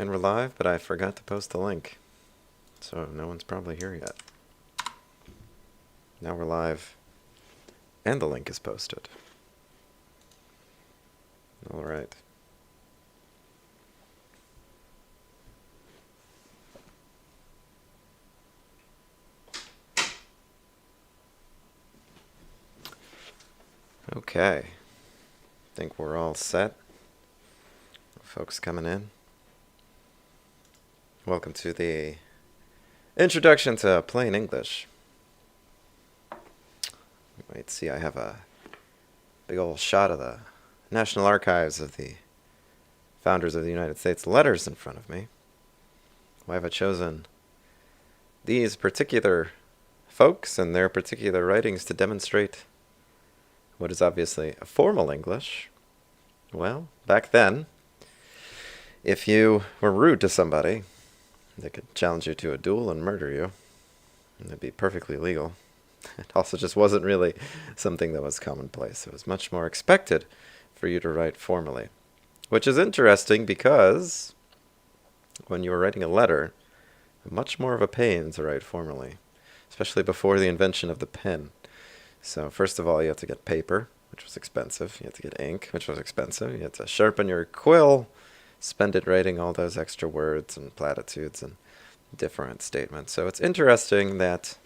And we're live, but I forgot to post the link. So no one's probably here yet. Now we're live, and the link is posted. All right. Okay. Think we're all set. Folks coming in. Welcome to the introduction to plain English. Wait, see, I have a big old shot of the National Archives of the Founders of the United States letters in front of me. Why have I chosen these particular folks and their particular writings to demonstrate what is obviously a formal English? Well, back then, if you were rude to somebody, they could challenge you to a duel and murder you. And it'd be perfectly legal. It also just wasn't really something that was commonplace. It was much more expected for you to write formally. Which is interesting because when you were writing a letter, much more of a pain to write formally, especially before the invention of the pen. So first of all, you had to get paper, which was expensive. You had to get ink, which was expensive. You had to sharpen your quill, spend it writing all those extra words and platitudes and different statements. So it's interesting that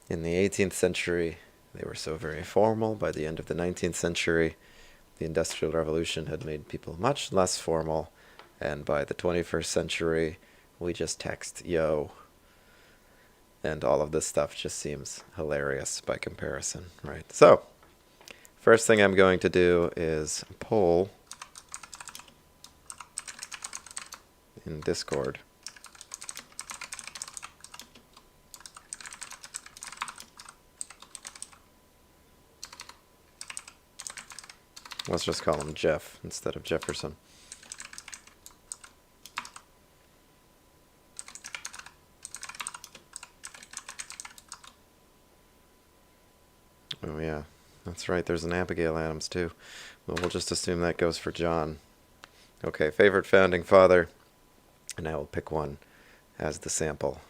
in the 18th century, they were so very formal. By the end of the 19th century, the Industrial Revolution had made people much less formal. And by the 21st century, we just text, yo. And all of this stuff just seems hilarious by comparison, right? So, first thing I'm going to do is poll in Discord. Let's just call him Jeff instead of Jefferson. Oh yeah, that's right, there's an Abigail Adams too. Well, we'll just assume that goes for John. Okay, favorite founding father, and I will pick one as the sample.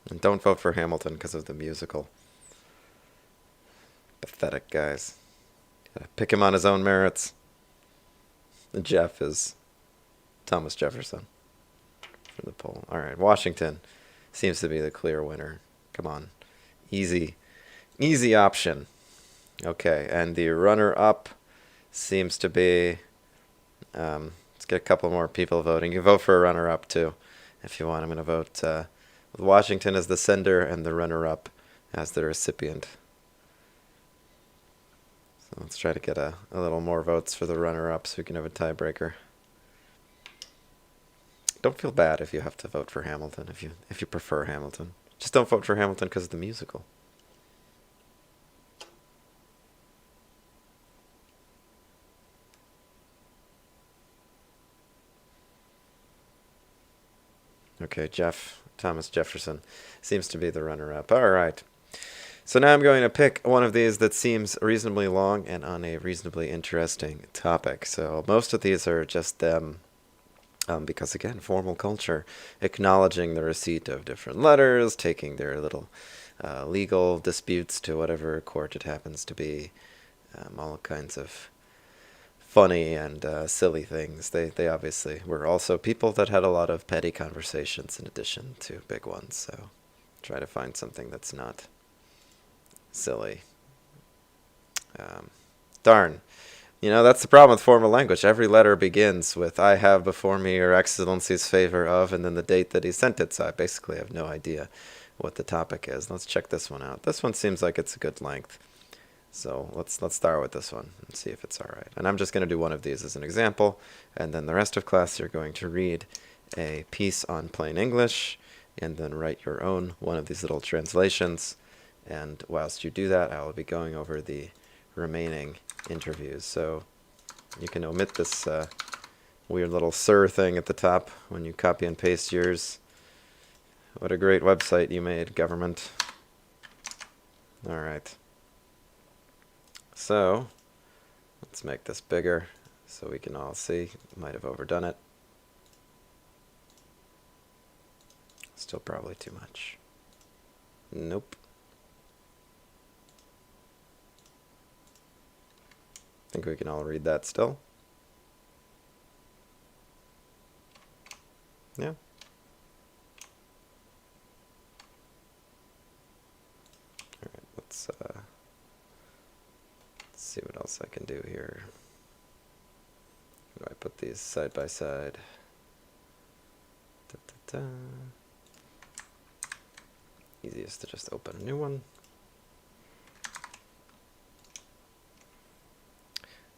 And don't vote for Hamilton because of the musical. Pathetic guys. Gotta pick him on his own merits. Jeff is Thomas Jefferson for the poll. Alright, Washington seems to be the clear winner. Come on. Easy option. Okay, and the runner-up seems to be... let's get a couple more people voting. You can vote for a runner-up too if you want. I'm going to vote with Washington as the sender and the runner-up as the recipient. So let's try to get a little more votes for the runner-up so we can have a tiebreaker. Don't feel bad if you have to vote for Hamilton, if you prefer Hamilton. Just don't vote for Hamilton because of the musical. Okay, Thomas Jefferson seems to be the runner-up. All right. So now I'm going to pick one of these that seems reasonably long and on a reasonably interesting topic. So most of these are just them, because again, formal culture, acknowledging the receipt of different letters, taking their little legal disputes to whatever court it happens to be, all kinds of funny and silly things. They obviously were also people that had a lot of petty conversations in addition to big ones. So try to find something that's not silly. Darn. You know, that's the problem with formal language. Every letter begins with, I have before me your excellency's favor of, and then the date that he sent it. So I basically have no idea what the topic is. Let's check this one out. This one seems like it's a good length. So let's start with this one and see if it's all right. And I'm just going to do one of these as an example. And then the rest of class, you're going to read a piece on plain English and then write your own one of these little translations. And whilst you do that, I will be going over the remaining interviews. So you can omit this weird little sir thing at the top when you copy and paste yours. What a great website you made, government. All right. So let's make this bigger so we can all see. Might have overdone it. Still probably too much. Nope. I think we can all read that still. Yeah. Alright, let's see what else I can do here. How do I put these side by side? Da, da, da. Easiest to just open a new one.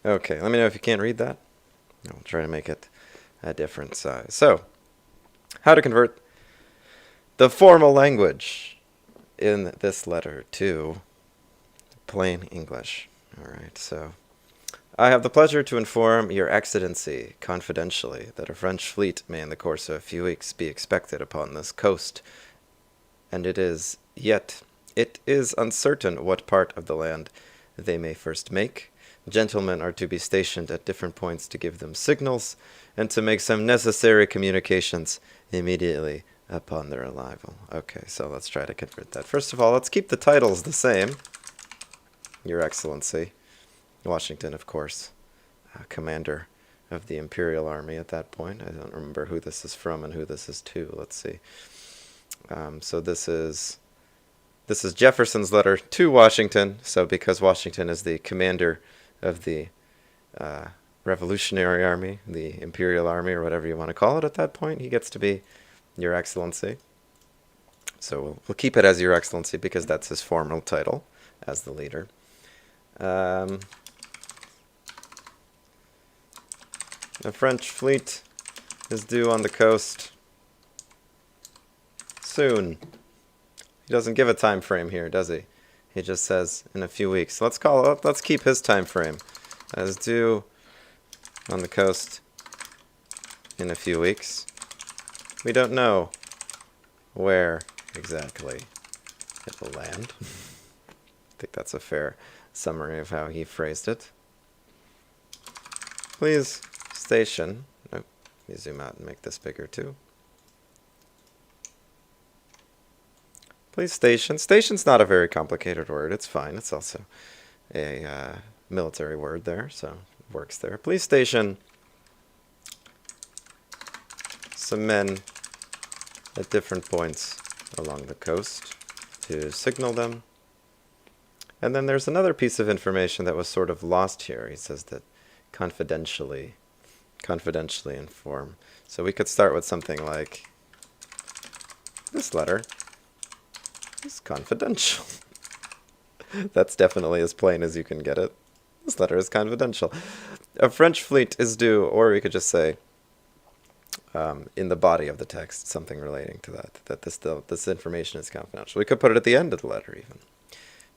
Okay, let me know if you can't read that. I'll try to make it a different size. So, how to convert the formal language in this letter to plain English. Alright, so I have the pleasure to inform Your Excellency confidentially that a French fleet may in the course of a few weeks be expected upon this coast, and it is uncertain what part of the land they may first make. Gentlemen are to be stationed at different points to give them signals and to make some necessary communications immediately upon their arrival. Okay, so let's try to convert that. First of all, let's keep the titles the same. Your Excellency. Washington, of course, commander of the Imperial Army at that point. I don't remember who this is from and who this is to. Let's see. So this is Jefferson's letter to Washington. So because Washington is the commander of the Revolutionary Army, the Imperial Army, or whatever you want to call it at that point, he gets to be Your Excellency. So we'll keep it as Your Excellency because that's his formal title as the leader. The French fleet is due on the coast soon. He doesn't give a time frame here, does he? He just says in a few weeks. Let's keep his time frame as due on the coast in a few weeks. We don't know where exactly it will land. I think that's a fair summary of how he phrased it. Please station. Oh, let me zoom out and make this bigger too. Please station. Station's not a very complicated word. It's fine. It's also a military word there, so it works there. Please station some men at different points along the coast to signal them. And then there's another piece of information that was sort of lost here. He says that confidentially inform. So we could start with something like, this letter is confidential. That's definitely as plain as you can get it. This letter is confidential. A French fleet is due, or we could just say, in the body of the text, something relating to that this information is confidential. We could put it at the end of the letter even.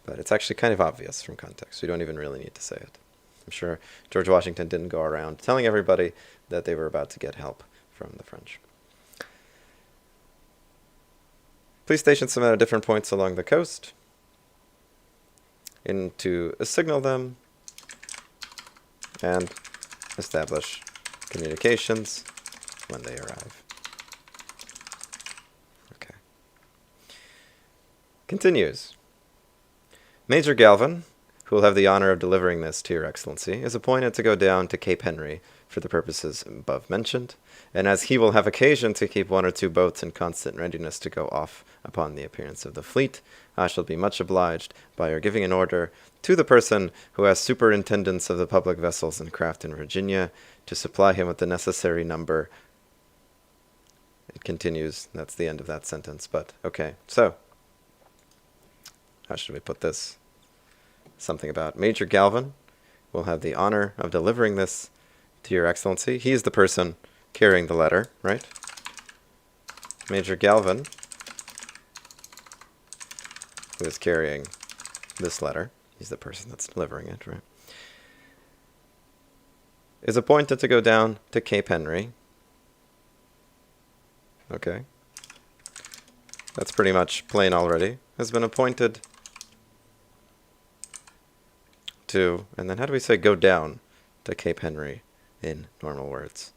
But it's actually kind of obvious from context. We don't even really need to say it. I'm sure George Washington didn't go around telling everybody that they were about to get help from the French. Please station some men at different points along the coast to signal them and establish communications when they arrive. Okay. Continues. Major Galvin, who will have the honor of delivering this to Your Excellency, is appointed to go down to Cape Henry for the purposes above mentioned, and as he will have occasion to keep 1 or 2 boats in constant readiness to go off upon the appearance of the fleet, I shall be much obliged by your giving an order to the person who has superintendence of the public vessels and craft in Virginia to supply him with the necessary number. It continues, that's the end of that sentence, but okay, so how should we put this? Something about Major Galvin will have the honor of delivering this to Your Excellency. He is the person carrying the letter, right? Major Galvin, who is carrying this letter, he's the person that's delivering it, right? Is appointed to go down to Cape Henry. Okay. That's pretty much plain already. Has been appointed to, and then how do we say go down to Cape Henry in normal words?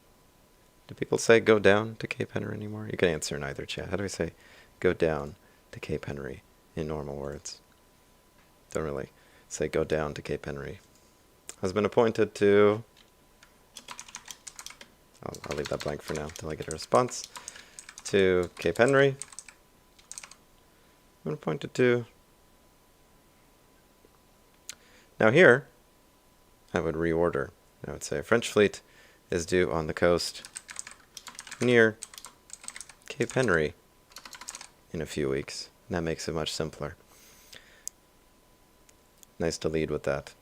Do people say go down to Cape Henry anymore? You can answer in either chat. How do we say go down to Cape Henry in normal words? Don't really say go down to Cape Henry. Has been appointed to... I'll leave that blank for now until I get a response. To Cape Henry. Been appointed to... Now here, I would reorder. I would say French fleet is due on the coast near Cape Henry in a few weeks. And that makes it much simpler. Nice to lead with that.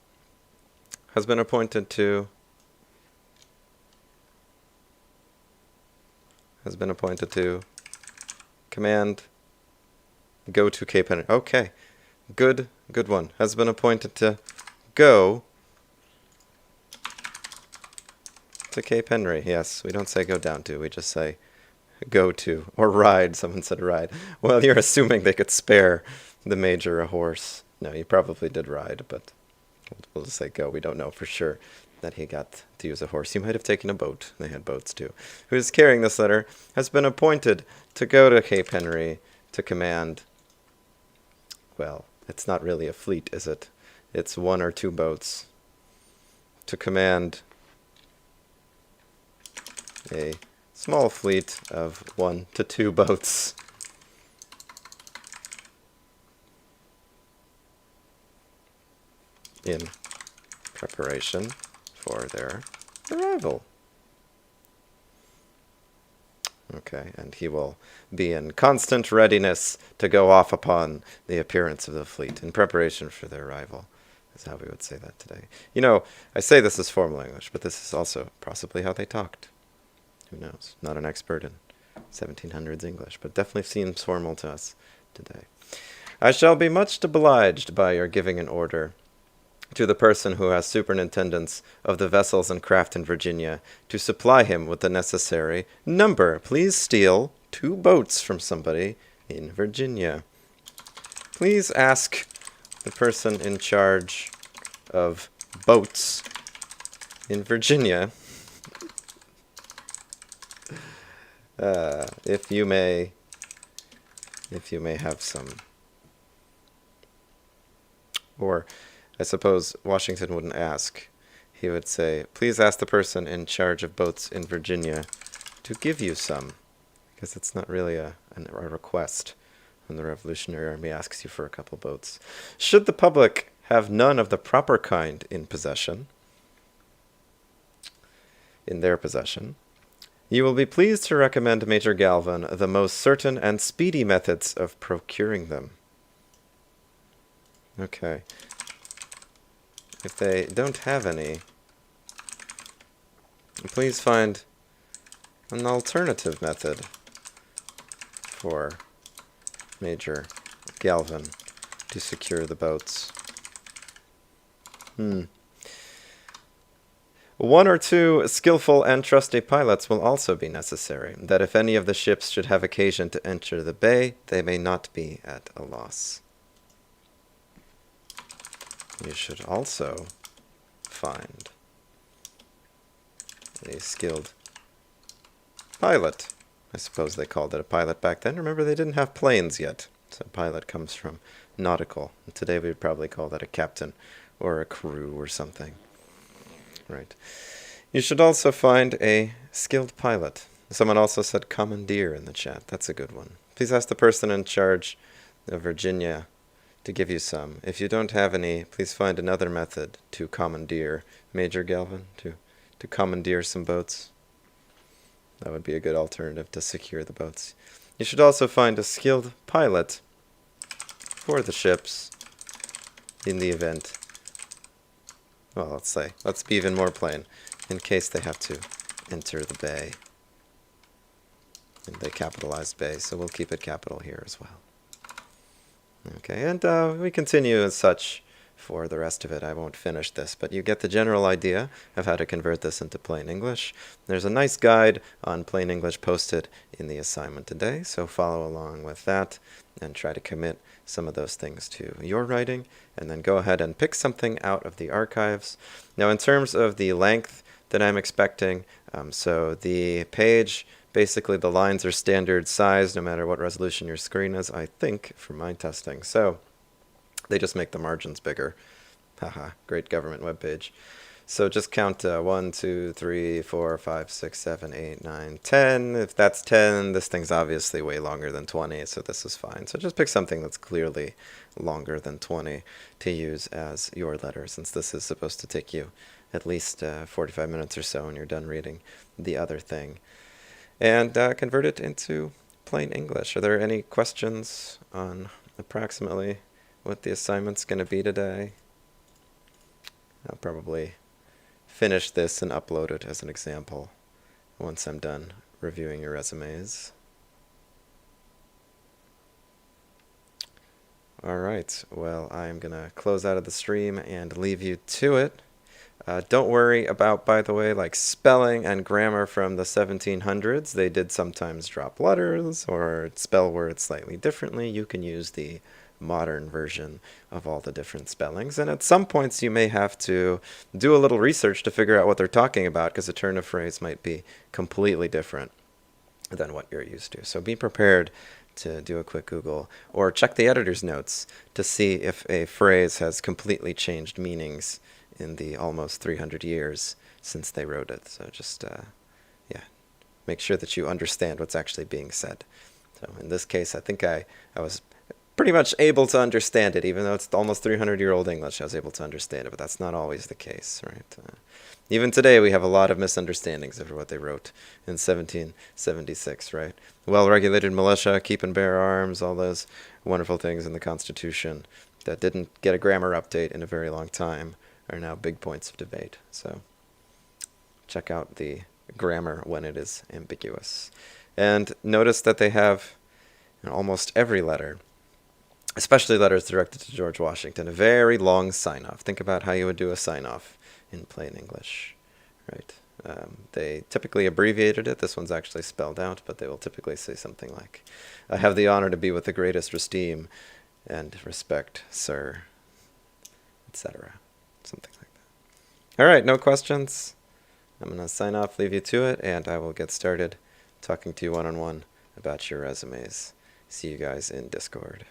Has been appointed to... Has been appointed to... Command... Go to Cape Henry. Okay. Good one. Has been appointed to go to Cape Henry. Yes, we don't say go down to. We just say go to. Or ride. Someone said ride. Well, you're assuming they could spare the major a horse. No, he probably did ride, but we'll just say go. We don't know for sure that he got to use a horse. He might have taken a boat. They had boats too. Who is carrying this letter has been appointed to go to Cape Henry to command... Well, it's not really a fleet, is it? It's 1 or 2 boats. To command a small fleet of 1 to 2 boats. In preparation for their arrival. Okay, and he will be in constant readiness to go off upon the appearance of the fleet in preparation for their arrival, is how we would say that today. You know, I say this is formal English, but this is also possibly how they talked. Who knows? Not an expert in 1700s English, but definitely seems formal to us today. I shall be much obliged by your giving an order to the person who has superintendence of the vessels and craft in Virginia to supply him with the necessary number. Please steal 2 boats from somebody in Virginia. Please ask the person in charge of boats in Virginia if you may have some. Or I suppose Washington wouldn't ask. He would say, please ask the person in charge of boats in Virginia to give you some. Because it's not really a request when the Revolutionary Army asks you for a couple boats. Should the public have none of the proper kind in their possession, you will be pleased to recommend Major Galvin the most certain and speedy methods of procuring them. Okay. If they don't have any, please find an alternative method for Major Galvin to secure the boats. 1 or 2 skillful and trusty pilots will also be necessary, that if any of the ships should have occasion to enter the bay, they may not be at a loss. You should also find a skilled pilot. I suppose they called it a pilot back then. Remember, they didn't have planes yet. So pilot comes from nautical. And today we would probably call that a captain or a crew or something. Right. You should also find a skilled pilot. Someone also said commandeer in the chat. That's a good one. Please ask the person in charge of Virginia to give you some. If you don't have any, please find another method to commandeer Major Galvin, to commandeer some boats. That would be a good alternative to secure the boats. You should also find a skilled pilot for the ships in the event. Well, let's be even more plain, in case they have to enter the bay. And they capitalized bay, so we'll keep it capital here as well. Okay, and we continue as such for the rest of it. I won't finish this, but you get the general idea of how to convert this into plain English. There's a nice guide on plain English posted in the assignment today, so follow along with that and try to commit some of those things to your writing, and then go ahead and pick something out of the archives. Now, in terms of the length that I'm expecting. So the page, basically the lines are standard size no matter what resolution your screen is, I think, for my testing. So they just make the margins bigger. Haha, great government webpage. So just count 1, 2, 3, 4, 5, 6, 7, 8, 9, 10. If that's 10, this thing's obviously way longer than 20, so this is fine. So just pick something that's clearly longer than 20 to use as your letter, since this is supposed to take you at least 45 minutes or so when you're done reading the other thing. And convert it into plain English. Are there any questions on approximately what the assignment's going to be today? I'll probably finish this and upload it as an example once I'm done reviewing your resumes. Alright, well, I'm going to close out of the stream and leave you to it. Don't worry about, by the way, like spelling and grammar from the 1700s. They did sometimes drop letters or spell words slightly differently. You can use the modern version of all the different spellings, and at some points you may have to do a little research to figure out what they're talking about, because a turn of phrase might be completely different than what you're used to. So be prepared to do a quick Google or check the editor's notes to see if a phrase has completely changed meanings in the almost 300 years since they wrote it. So just make sure that you understand what's actually being said. So in this case, I think I was pretty much able to understand it, even though it's almost 300-year-old English. I was able to understand it, but that's not always the case, right? Even today, we have a lot of misunderstandings over what they wrote in 1776, right? Well-regulated militia, keep and bear arms, all those wonderful things in the Constitution that didn't get a grammar update in a very long time are now big points of debate. So check out the grammar when it is ambiguous. And notice that they have in almost every letter, especially letters directed to George Washington, a very long sign-off. Think about how you would do a sign-off in plain English, right? They typically abbreviated it. This one's actually spelled out, but they will typically say something like, I have the honor to be with the greatest esteem and respect, sir, etc. Something like that. All right, no questions? I'm going to sign off, leave you to it, and I will get started talking to you one-on-one about your resumes. See you guys in Discord.